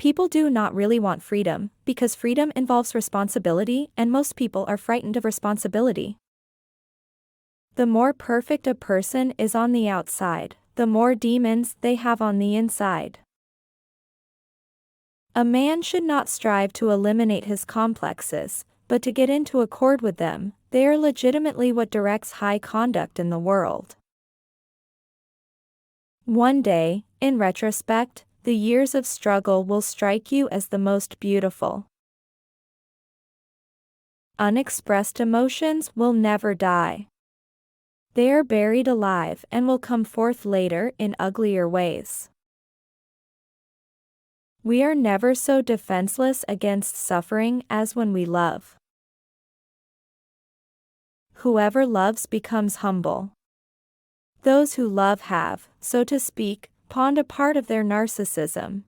People do not really want freedom, because freedom involves responsibility and most people are frightened of responsibility. The more perfect a person is on the outside, the more demons they have on the inside. A man should not strive to eliminate his complexes, but to get into accord with them. They are legitimately what directs high conduct in the world. One day, in retrospect, the years of struggle will strike you as the most beautiful. Unexpressed emotions will never die. They are buried alive and will come forth later in uglier ways. We are never so defenseless against suffering as when we love. Whoever loves becomes humble. Those who love have, so to speak, pawned a part of their narcissism.